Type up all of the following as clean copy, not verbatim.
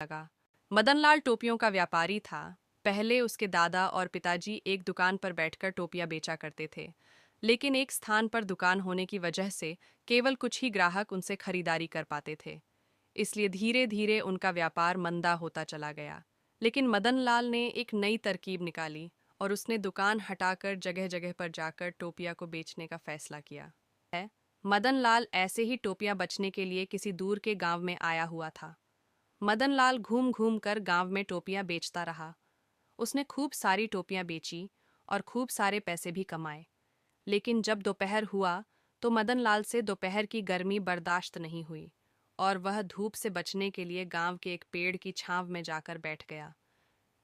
लगा। मदनलाल टोपियों का व्यापारी था। पहले उसके दादा और पिताजी एक दुकान पर बैठकर टोपियां बेचा करते थे, लेकिन एक स्थान पर दुकान होने की वजह से केवल कुछ ही ग्राहक उनसे खरीदारी कर पाते थे। इसलिए धीरे धीरे उनका व्यापार मंदा होता चला गया। लेकिन मदनलाल ने एक नई तरकीब निकाली और उसने दुकान हटाकर जगह जगह पर जाकर टोपियां को बेचने का फैसला किया है। मदनलाल ऐसे ही टोपियां बचने के लिए किसी दूर के गांव में आया हुआ था। मदनलाल घूम घूम कर गांव में टोपियां बेचता रहा। उसने खूब सारी टोपियां बेची और खूब सारे पैसे भी कमाए। लेकिन जब दोपहर हुआ तो मदनलाल से दोपहर की गर्मी बर्दाश्त नहीं हुई और वह धूप से बचने के लिए गांव के एक पेड़ की छांव में जाकर बैठ गया।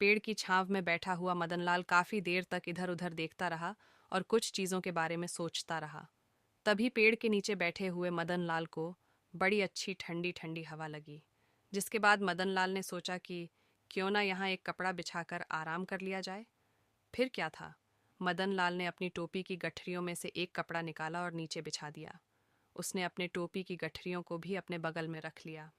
पेड़ की छांव में बैठा हुआ मदनलाल काफी देर तक इधर उधर देखता रहा और कुछ चीजों के बारे में सोचता रहा। तभी पेड़ के नीचे बैठे हुए मदनलाल को बड़ी अच्छी ठंडी ठंडी हवा लगी, जिसके बाद मदनलाल ने सोचा कि क्यों ना यहाँ एक कपड़ा बिछाकर आराम कर लिया जाए। फिर क्या था, मदनलाल ने अपनी टोपी की गठरियों में से एक कपड़ा निकाला और नीचे बिछा दिया। उसने अपने टोपी की गठरियों को भी अपने बगल में रख लिया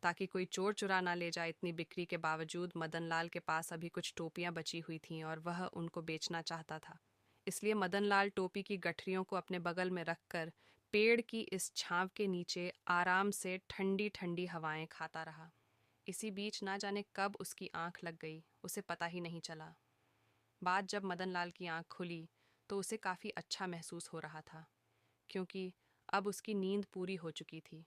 ताकि कोई चोर चुरा ना ले जाए। इतनी बिक्री के बावजूद मदनलाल के पास अभी कुछ टोपियां बची हुई थीं और वह उनको बेचना चाहता था। इसलिए मदनलाल टोपी की गठरियों को अपने बगल में रखकर पेड़ की इस छांव के नीचे आराम से ठंडी ठंडी हवाएं खाता रहा। इसी बीच ना जाने कब उसकी आंख लग गई, उसे पता ही नहीं चला। बाद जब मदनलाल की आंख खुली तो उसे काफ़ी अच्छा महसूस हो रहा था, क्योंकि अब उसकी नींद पूरी हो चुकी थी।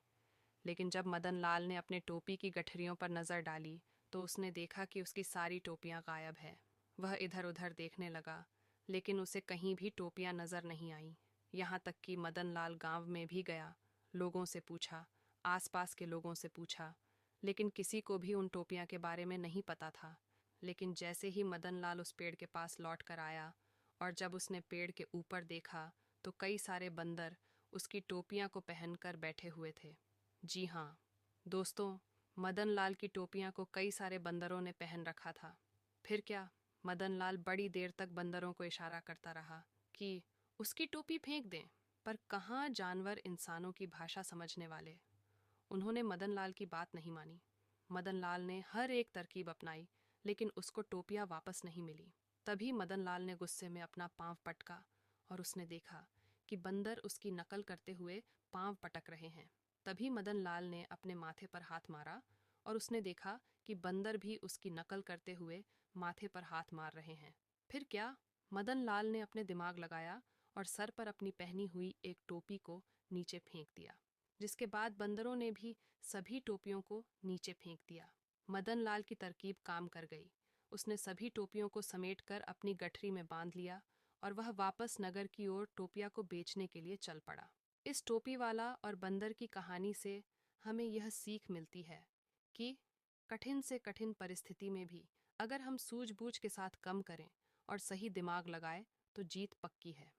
लेकिन जब मदनलाल ने अपने टोपी की गठरियों पर नज़र डाली तो उसने देखा कि उसकी सारी टोपियां गायब है। वह इधर उधर देखने लगा, लेकिन उसे कहीं भी टोपियां नज़र नहीं आईं। यहाँ तक कि मदनलाल गांव में भी गया, लोगों से पूछा, आसपास के लोगों से पूछा, लेकिन किसी को भी उन टोपियां के बारे में नहीं पता था। लेकिन जैसे ही मदनलाल उस पेड़ के पास लौट कर आया और जब उसने पेड़ के ऊपर देखा तो कई सारे बंदर उसकी टोपियां को पहनकर बैठे हुए थे। जी हाँ दोस्तों, मदनलाल की टोपियां को कई सारे बंदरों ने पहन रखा था। फिर क्या, मदनलाल बड़ी देर तक बंदरों को इशारा करता रहा कि उसकी टोपी फेंक दें, पर कहाँ जानवर इंसानों की भाषा समझने वाले। उन्होंने मदनलाल की बात नहीं मानी। मदनलाल ने हर एक तरकीब अपनाई, लेकिन उसको टोपियां वापस नहीं मिली। तभी मदनलाल ने गुस्से में अपना पांव पटका और उसने देखा कि बंदर उसकी नकल करते हुए पांव पटक रहे हैं। तभी मदनलाल ने अपने माथे पर हाथ मारा और उसने देखा कि बंदर भी उसकी नकल करते हुए माथे पर हाथ मार रहे हैं। फिर क्या, मदनलाल ने अपने दिमाग लगाया और सर पर अपनी पहनी हुई एक टोपी को नीचे फेंक दिया, जिसके बाद बंदरों ने भी सभी टोपियों को नीचे फेंक दिया। मदनलाल की तरकीब काम कर गई। उसने सभी टोपियों को समेटकर अपनी गठरी में बांध लिया और वह वापस नगर की ओर टोपियां को बेचने के लिए चल पड़ा। इस टोपी वाला और बंदर की कहानी से हमें यह सीख मिलती है कि कठिन से कठिन परिस्थिति में भी अगर हम सूझबूझ के साथ कम करें और सही दिमाग लगाएं तो जीत पक्की है।